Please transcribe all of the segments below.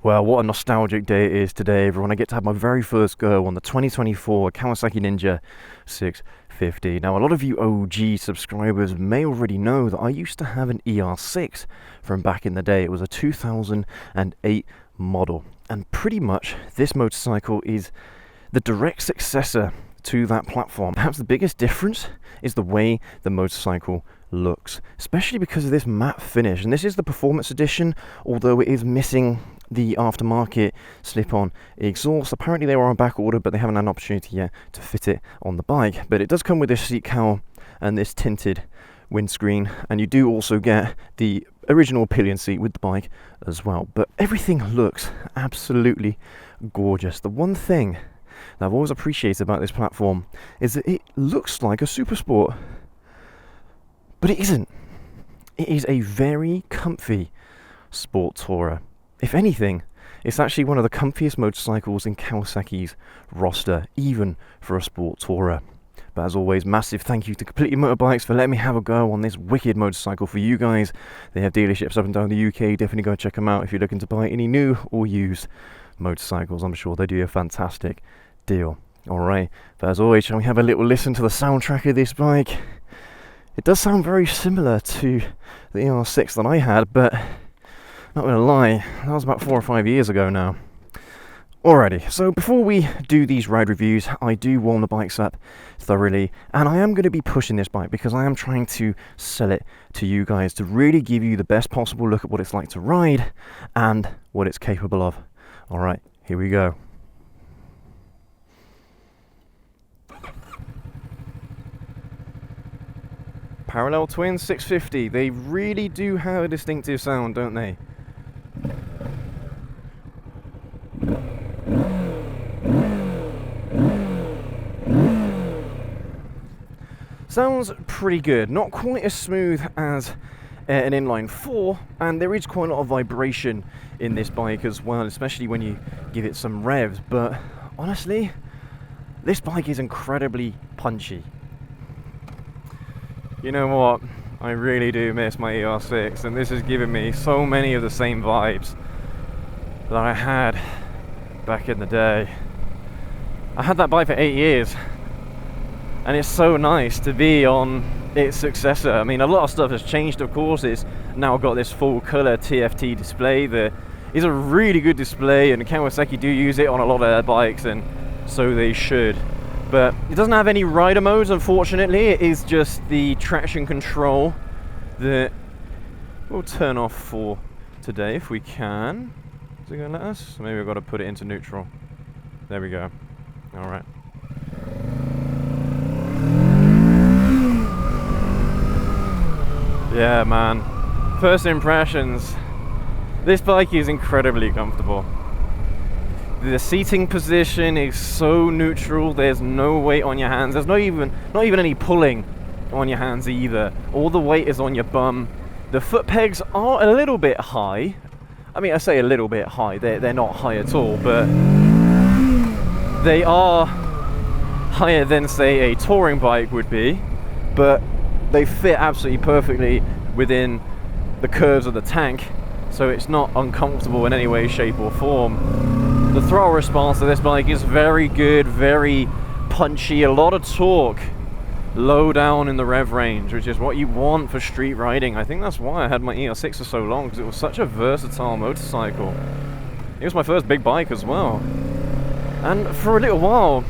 Well, what a nostalgic day it is today, everyone. I get to have my very first go on the 2024 Kawasaki Ninja 650. Now, a lot of you OG subscribers may already know that I used to have an ER6 from back in the day. It was a 2008 model. And pretty much this motorcycle is the direct successor to that platform. Perhaps the biggest difference is the way the motorcycle looks, especially because of this matte finish. And this is the performance edition, although it is missing the aftermarket slip-on exhaust. Apparently they were on back order, but they haven't had an opportunity yet to fit it on the bike. But it does come with this seat cowl and this tinted windscreen, and you do also get the original pillion seat with the bike as well. But everything looks absolutely gorgeous. The one thing that I've always appreciated about this platform is that it looks like a super sport, but it isn't. It is a very comfy sport tourer. If anything, it's actually one of the comfiest motorcycles in Kawasaki's roster, even for a sport tourer. But as always, massive thank you to Completely Motorbikes for letting me have a go on this wicked motorcycle for you guys. They have dealerships up and down the UK. Definitely go check them out if you're looking to buy any new or used motorcycles. I'm sure they do a fantastic deal. Alright, but as always, shall we have a little listen to the soundtrack of this bike? It does sound very similar to the ER6 that I had, but not gonna lie, that was about 4 or 5 years ago now. Alrighty, so before we do these ride reviews, I do warm the bikes up thoroughly, and I am going to be pushing this bike because I am trying to sell it to you guys to really give you the best possible look at what it's like to ride and what it's capable of. Alright, here we go. Parallel twin 650, they really do have a distinctive sound, don't they? Sounds pretty good, not quite as smooth as an inline 4, and there is quite a lot of vibration in this bike as well, especially when you give it some revs, but honestly, this bike is incredibly punchy. You know what, I really do miss my ER6, and this has given me so many of the same vibes that I had back in the day. I had that bike for 8 years, and it's so nice to be on its successor. I mean, a lot of stuff has changed, of course. It's now got this full color TFT display that is a really good display, and Kawasaki do use it on a lot of their bikes, and so they should. But it doesn't have any rider modes, unfortunately. It is just the traction control that we'll turn off for today if we can. Is it going to let us? Maybe we've got to put it into neutral. There we go. Alright. Yeah, man. First impressions. This bike is incredibly comfortable. The seating position is so neutral. There's no weight on your hands. There's not even any pulling on your hands either. All the weight is on your bum. The foot pegs are a little bit high. I mean, I say a little bit high. They're not high at all, but they are higher than, say, a touring bike would be. But they fit absolutely perfectly within the curves of the tank, so it's not uncomfortable in any way, shape, or form. The throttle response of this bike is very good, very punchy, a lot of torque, low down in the rev range, which is what you want for street riding. I think that's why I had my ER6 for so long, because it was such a versatile motorcycle. It was my first big bike as well. And for a little while,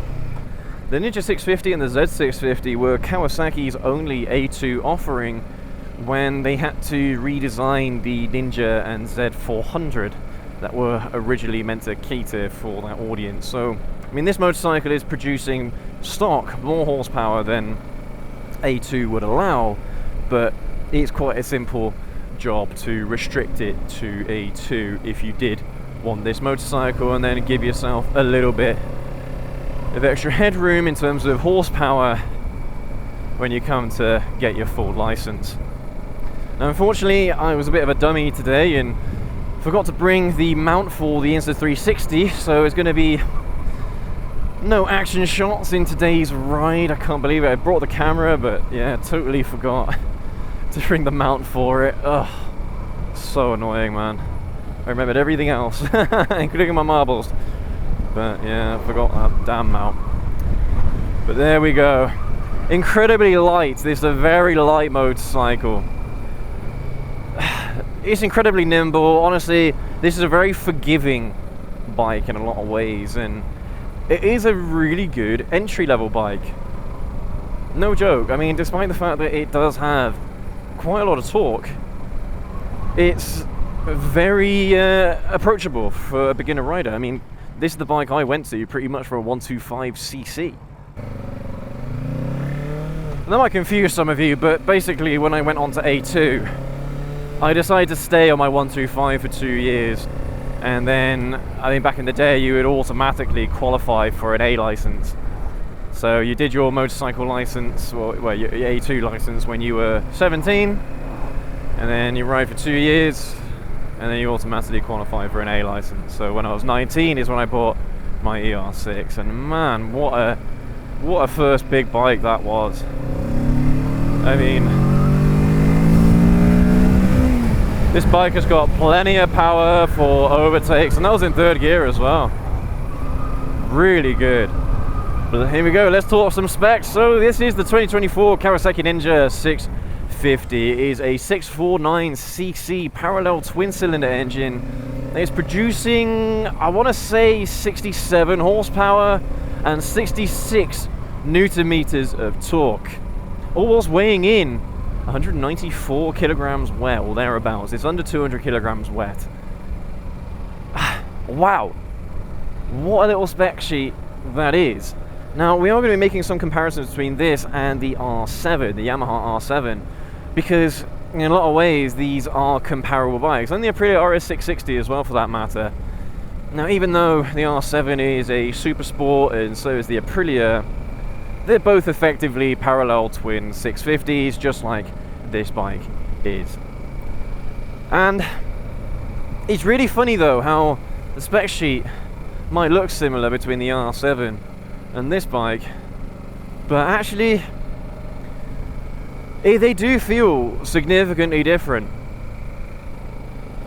the Ninja 650 and the Z650 were Kawasaki's only A2 offering when they had to redesign the Ninja and Z400 that were originally meant to cater for that audience. So, I mean, this motorcycle is producing stock more horsepower than A2 would allow, but it's quite a simple job to restrict it to A2 if you did want this motorcycle, and then give yourself a little bit of extra headroom in terms of horsepower when you come to get your full license. Now, unfortunately, I was a bit of a dummy today and forgot to bring the mount for the Insta360, so it's going to be no action shots in today's ride. I can't believe it. I brought the camera, but yeah, totally forgot to bring the mount for it. Ugh, so annoying, man. I remembered everything else, including my marbles. But yeah, I forgot that damn mount. But there we go. Incredibly light. This is a very light motorcycle. It's incredibly nimble. Honestly, this is a very forgiving bike in a lot of ways, and it is a really good entry-level bike. No joke. I mean, despite the fact that it does have quite a lot of torque, it's very approachable for a beginner rider. I mean, this is the bike I went to pretty much for a 125cc. That might confuse some of you, but basically when I went on to A2, I decided to stay on my 125 for 2 years, and then, I mean, back in the day you would automatically qualify for an A license. So you did your motorcycle license, well your A2 license when you were 17, and then you ride for 2 years, and then you automatically qualify for an A license. So when I was 19 is when I bought my ER6, and man, what a first big bike that was. I mean, this bike has got plenty of power for overtakes, and that was in third gear as well. Really good. But here we go, let's talk some specs. So this is the 2024 Kawasaki Ninja 650. It is a 649cc parallel twin cylinder engine. It's producing, I want to say, 67 horsepower and 66 Newton meters of torque, all whilst weighing in 194 kilograms wet, or thereabouts. It's under 200 kilograms wet. Wow, what a little spec sheet that is. Now, we are going to be making some comparisons between this and the R7, the Yamaha R7, because in a lot of ways these are comparable bikes, and the Aprilia RS660 as well for that matter. Now, even though the R7 is a super sport and so is the Aprilia, they're both effectively parallel twin 650s, just like this bike is. And it's really funny though how the spec sheet might look similar between the R7 and this bike, but actually they do feel significantly different.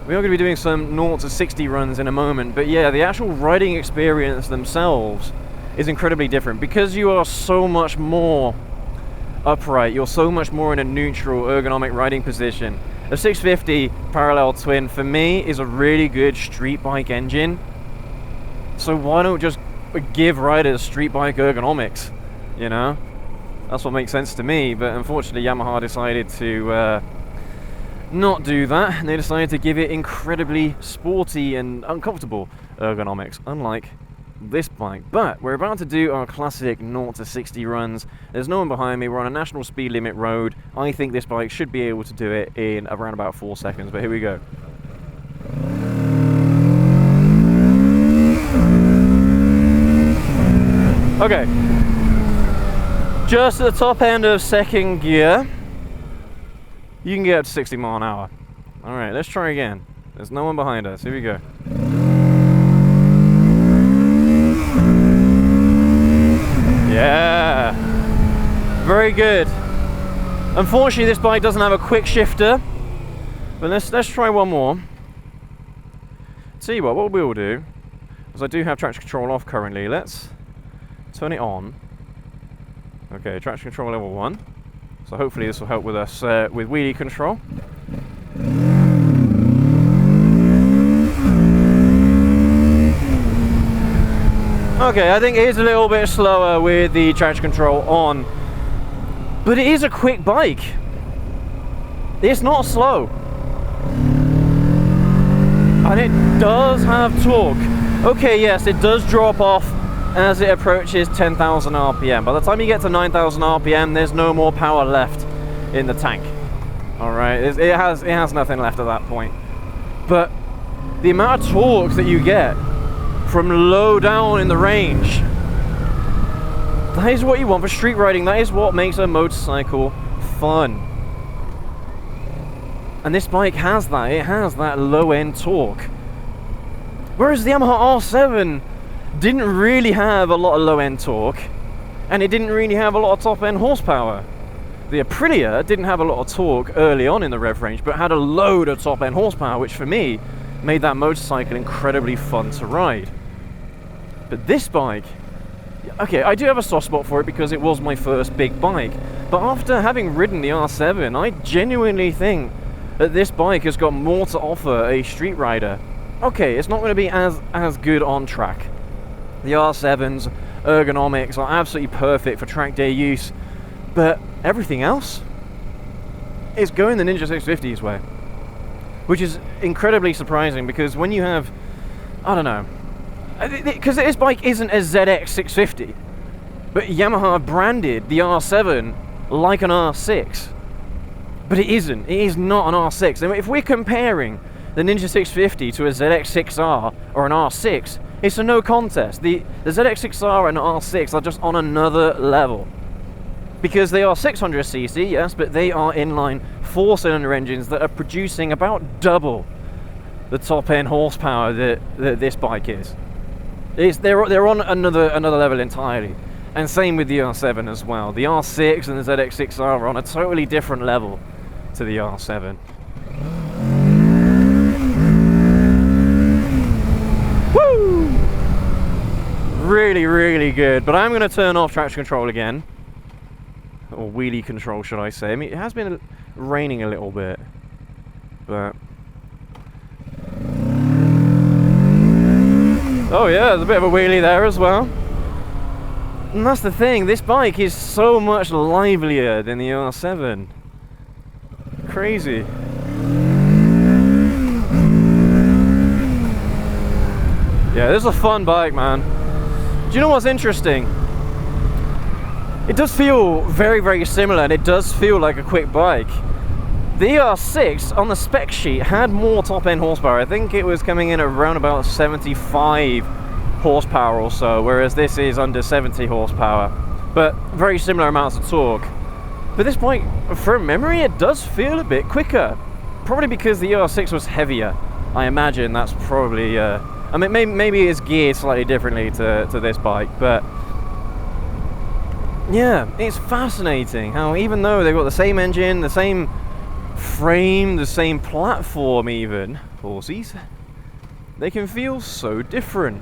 We are going to be doing some 0 to 60 runs in a moment, but yeah, the actual riding experience themselves is incredibly different because you are so much more upright, you're so much more in a neutral ergonomic riding position. A 650 parallel twin for me is a really good street bike engine, so why don't just give riders street bike ergonomics, you know? That's what makes sense to me, but unfortunately Yamaha decided to not do that, and they decided to give it incredibly sporty and uncomfortable ergonomics, unlike this bike. But we're about to do our classic 0 to 60 runs. There's no one behind me, we're on a national speed limit road. I think this bike should be able to do it in around about 4 seconds, but here we go. Okay, just at the top end of second gear, you can get up to 60 miles an hour. All right, let's try again. There's no one behind us. Here we go. Yeah, very good. Unfortunately, this bike doesn't have a quick shifter, but let's try one more. Tell you what we'll do, because I do have traction control off currently, let's turn it on. Okay, traction control level 1. So hopefully this will help with us with wheelie control. Okay, I think it is a little bit slower with the traction control on, but it is a quick bike. It's not slow. And it does have torque. Okay, yes, it does drop off as it approaches 10,000 RPM. By the time you get to 9,000 RPM, there's no more power left in the tank. All right, it has nothing left at that point. But the amount of torque that you get from low down in the range, that is what you want for street riding. That is what makes a motorcycle fun. And this bike has that. It has that low end torque. Whereas the Yamaha R7 didn't really have a lot of low end torque, and it didn't really have a lot of top end horsepower. The Aprilia didn't have a lot of torque early on in the rev range, but had a load of top end horsepower, which for me made that motorcycle incredibly fun to ride. But this bike, okay, I do have a soft spot for it because it was my first big bike, but after having ridden the R7, I genuinely think that this bike has got more to offer a street rider. Okay, it's not going to be as good on track. The R7's ergonomics are absolutely perfect for track day use, but everything else is going the Ninja 650's way, which is incredibly surprising because when you have, I don't know, because this bike isn't a ZX 650, but Yamaha branded the R7 like an R6, but it isn't. It is not an R6. And if we're comparing the Ninja 650 to a ZX6R or an R6, it's a no contest. The ZX6R and R6 are just on another level. Because they are 600cc, yes, but they are inline 4-cylinder engines that are producing about double the top-end horsepower that this bike is. They're on another level entirely. And same with the R7 as well. The R6 and the ZX6R are on a totally different level to the R7. Woo! Really, really good. But I'm going to turn off traction control again. Or wheelie control, should I say. I mean, it has been raining a little bit. But... oh yeah, there's a bit of a wheelie there as well. And that's the thing, this bike is so much livelier than the R7. Crazy. Yeah, this is a fun bike, man. Do you know what's interesting? It does feel very, very similar, and it does feel like a quick bike. The R6 on the spec sheet had more top-end horsepower. I think it was coming in around about 75 horsepower or so, whereas this is under 70 horsepower. But very similar amounts of torque. But this bike, from memory, it does feel a bit quicker. Probably because the R6 was heavier. I imagine that's probably... I mean, maybe it's geared slightly differently to this bike, but... yeah, it's fascinating how even though they've got the same engine, the same frame, the same platform even, horsies, they can feel so different.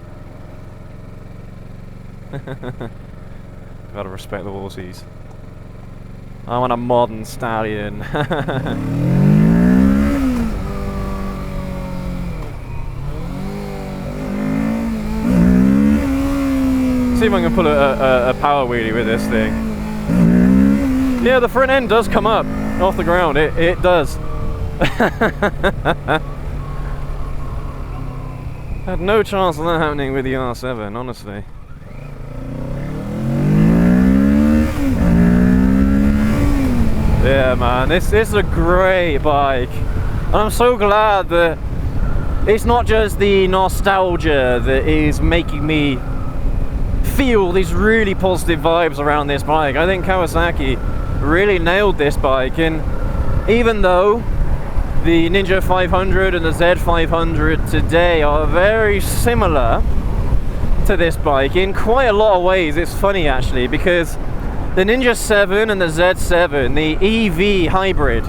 Gotta respect the horsies. I want a modern stallion. See if I can pull a power wheelie with this thing. Yeah, the front end does come up off the ground. It does. Had no chance of that happening with the R7, honestly. Yeah, man, this is a great bike. And I'm so glad that it's not just the nostalgia that is making me feel these really positive vibes around this bike. I think Kawasaki really nailed this bike, and even though the Ninja 500 and the Z500 today are very similar to this bike in quite a lot of ways. It's funny actually, because the Ninja 7 and the Z7, the EV hybrid,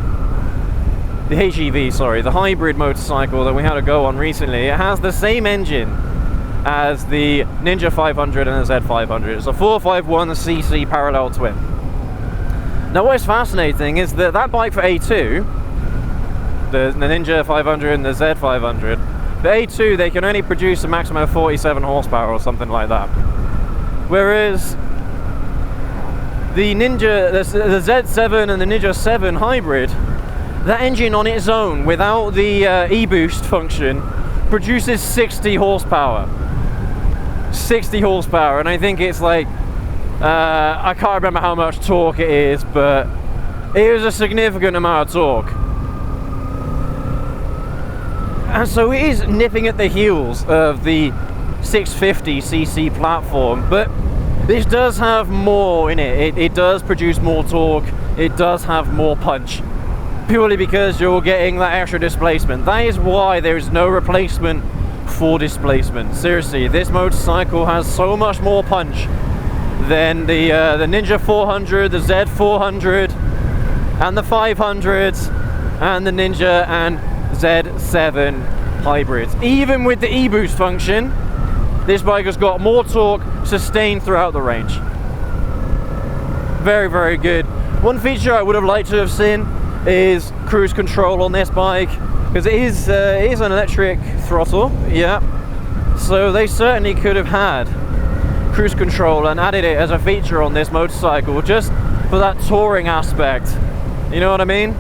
the HEV, sorry, the hybrid motorcycle that we had a go on recently, it has the same engine as the Ninja 500 and the Z500. It's a 451cc parallel twin. Now what is fascinating is that bike for A2, the Ninja 500 and the Z500, the A2, they can only produce a maximum of 47 horsepower or something like that. Whereas the Ninja, the Z7 and the Ninja 7 hybrid, that engine on its own, without the e-boost function, produces 60 horsepower. 60 horsepower, and I think it's like, I can't remember how much torque it is, but it is a significant amount of torque. And so it is nipping at the heels of the 650cc platform, but this does have more in it. It does produce more torque, it does have more punch, purely because you're getting that extra displacement. That is why there is no replacement for displacement. Seriously, this motorcycle has so much more punch than the Ninja 400, the Z400, and the 500s, and the Ninja and Z7 hybrids. Even with the e-boost function, this bike has got more torque sustained throughout the range. Very, very good. One feature I would have liked to have seen is cruise control on this bike, because it is an electric throttle, yeah. So they certainly could have had cruise control and added it as a feature on this motorcycle, just for that touring aspect. You know what I mean?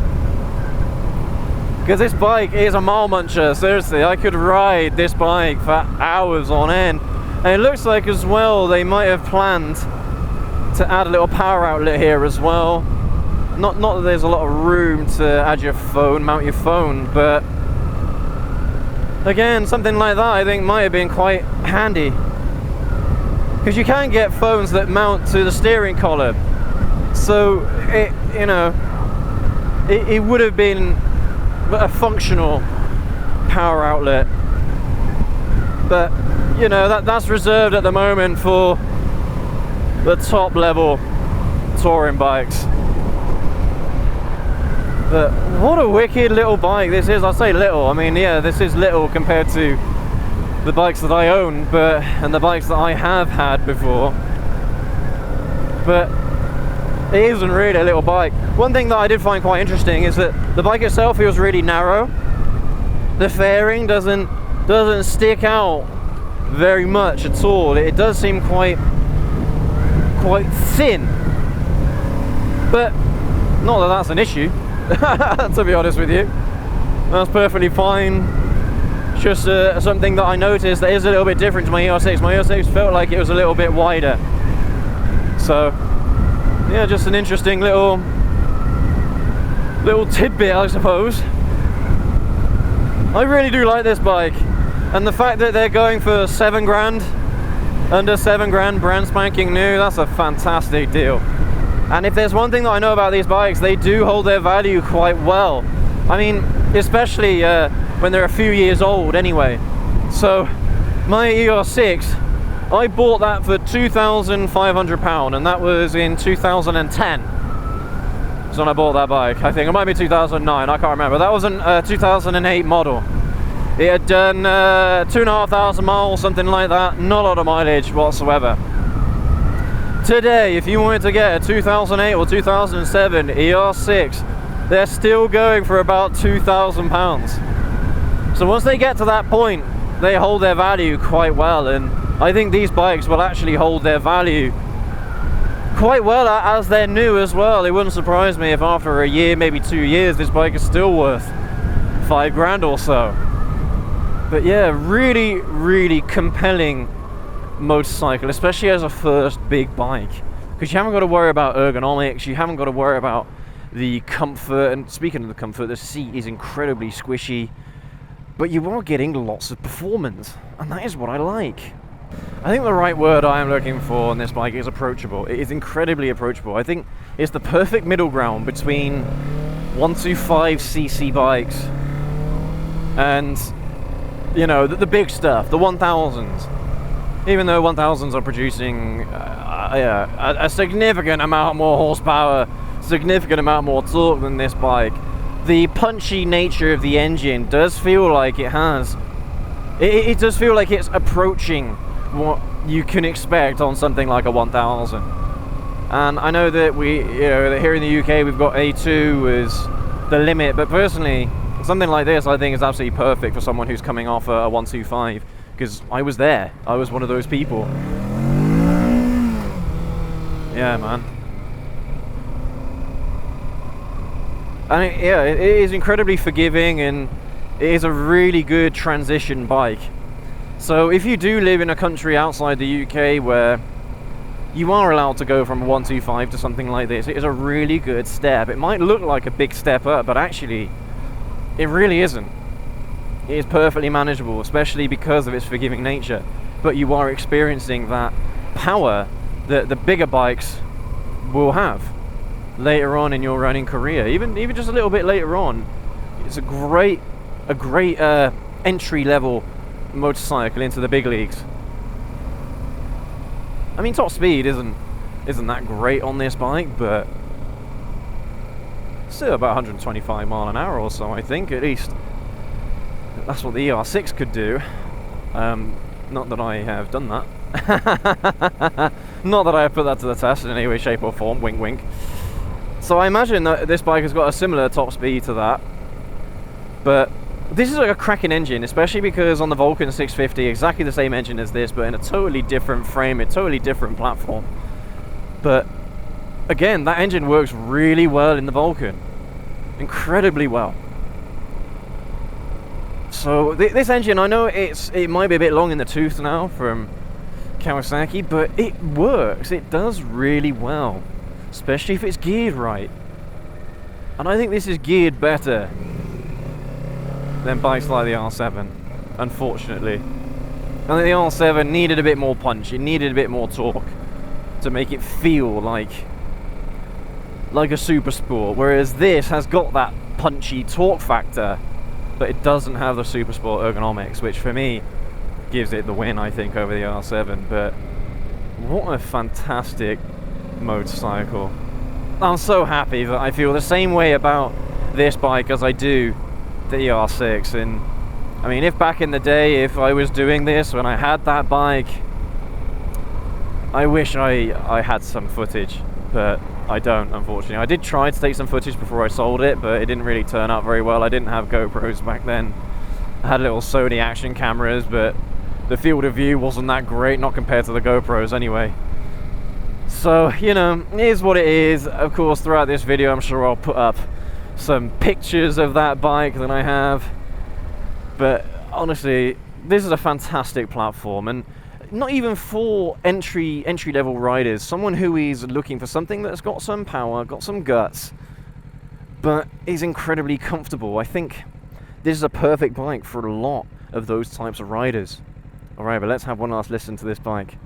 Because this bike is a mile muncher, seriously. I could ride this bike for hours on end. And it looks like as well they might have planned to add a little power outlet here as well. Not that there's a lot of room to add your phone, mount your phone, but again, something like that I think might have been quite handy. Because you can get phones that mount to the steering column. So it, you know, it would have been a functional power outlet, but you know, that's reserved at the moment for the top level touring bikes. But what a wicked little bike this is. I say little, I mean, yeah, this is little compared to the bikes that I own, and the bikes that I have had before, but it isn't really a little bike. One thing that I did find quite interesting is that the bike itself feels really narrow. The fairing doesn't stick out very much at all. It does seem quite thin, but not that that's an issue. To be honest with you, that's perfectly fine. Just something that I noticed that is a little bit different to my ER6. My ER6 felt like it was a little bit wider. So yeah, just an interesting little tidbit, I suppose. I really do like this bike, and the fact that they're going for 7 grand, under 7 grand, brand spanking new, that's a fantastic deal. And if there's one thing that I know about these bikes, they do hold their value quite well. I mean, especially when they're a few years old anyway. So my ER6, I bought that for £2,500, and that was in 2010. So when I bought that bike, I think it might be 2009, I can't remember. That was a 2008 model. It had done 2,500 miles, something like that. Not a lot of mileage whatsoever. Today, if you wanted to get a 2008 or 2007 ER6, they're still going for about £2,000. So once they get to that point, they hold their value quite well, and I think these bikes will actually hold their value quite well as they're new as well. It wouldn't surprise me if after a year, maybe 2 years, this bike is still worth 5 grand or so. But yeah, really, really compelling motorcycle, especially as a first big bike, because you haven't got to worry about ergonomics, you haven't got to worry about the comfort. And speaking of the comfort, the seat is incredibly squishy, but you are getting lots of performance, and that is what I like. I think the right word I am looking for on this bike is approachable. It is incredibly approachable. I think it's the perfect middle ground between 125cc bikes and, you know, the big stuff, the 1000s. Even though 1000s are producing a significant amount more horsepower, significant amount more torque than this bike, the punchy nature of the engine does feel like it has. It does feel like it's approaching what you can expect on something like a 1000. And I know that that here in the UK we've got A2 as the limit, but personally, something like this I think is absolutely perfect for someone who's coming off a 125. Because I was there. I was one of those people. Yeah, man. I mean, yeah, it is incredibly forgiving, and it is a really good transition bike. So if you do live in a country outside the UK where you are allowed to go from a 125 to something like this, it is a really good step. It might look like a big step up, but actually, it really isn't. It is perfectly manageable, especially because of its forgiving nature. But you are experiencing that power that the bigger bikes will have later on in your running career. Even just a little bit later on, it's a great entry level motorcycle into the big leagues. I mean, top speed isn't that great on this bike, but still about 125 mile an hour or so, I think, at least. That's what the ER6 could do. Not that I have done that. Not that I have put that to the test in any way, shape or form, wink wink. So I imagine that this bike has got a similar top speed to that. But this is like a cracking engine, especially because on the Vulcan 650, exactly the same engine as this, but in a totally different frame, a totally different platform. But again, that engine works really well in the Vulcan. Incredibly well. So this engine, I know it might be a bit long in the tooth now from Kawasaki, but it works. It does really well, especially if it's geared right. And I think this is geared better than bikes like the R7, unfortunately. I think the R7 needed a bit more punch. It needed a bit more torque to make it feel like a super sport, whereas this has got that punchy torque factor, but it doesn't have the super sport ergonomics, which for me gives it the win, I think, over the R7. But what a fantastic motorcycle. I'm so happy that I feel the same way about this bike as I do the ER6. And I mean, if back in the day, if I was doing this when I had that bike, I wish I had some footage, but I don't, unfortunately. I did try to take some footage before I sold it, but it didn't really turn out very well. I didn't have GoPros back then. I had little Sony action cameras, but the field of view wasn't that great, not compared to the GoPros anyway. So, you know, it is what it is. Of course, throughout this video, I'm sure I'll put up some pictures of that bike that I have. But honestly, this is a fantastic platform, and not even for entry level riders, someone who is looking for something that's got some power, got some guts, but is incredibly comfortable. I think this is a perfect bike for a lot of those types of riders. Alright, but let's have one last listen to this bike.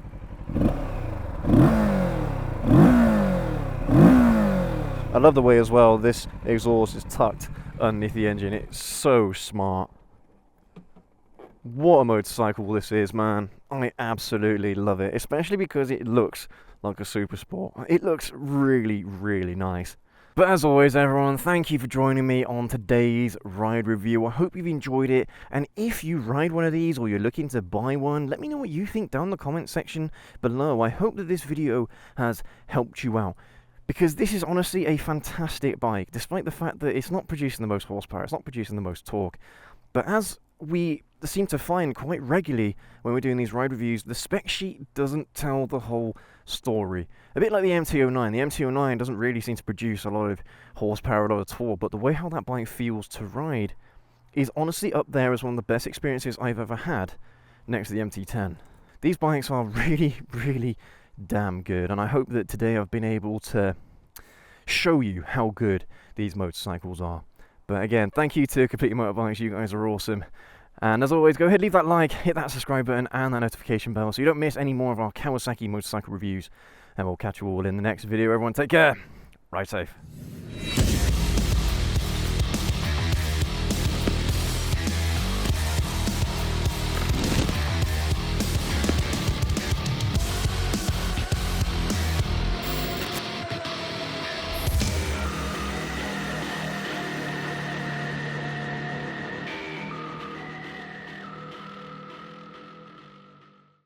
I love the way as well this exhaust is tucked underneath the engine. It's so smart. What a motorcycle this is, man. I absolutely love it, especially because it looks like a super sport. It looks really, really nice. But as always, everyone, thank you for joining me on today's ride review. I hope you've enjoyed it, and if you ride one of these or you're looking to buy one, let me know what you think down in the comment section below. I hope that this video has helped you out, because this is honestly a fantastic bike, despite the fact that it's not producing the most horsepower, it's not producing the most torque. But as we seem to find quite regularly when we're doing these ride reviews, the spec sheet doesn't tell the whole story. A bit like the MT-09. The MT-09 doesn't really seem to produce a lot of horsepower, a lot of torque, but the way how that bike feels to ride is honestly up there as one of the best experiences I've ever had next to the MT-10. These bikes are really, really damn good, and I hope that today I've been able to show you how good these motorcycles are. But again, thank you to Complete Motorbikes, you guys are awesome. And as always, go ahead, leave that like, hit that subscribe button and that notification bell so you don't miss any more of our Kawasaki motorcycle reviews. And we'll catch you all in the next video. Everyone take care, ride safe.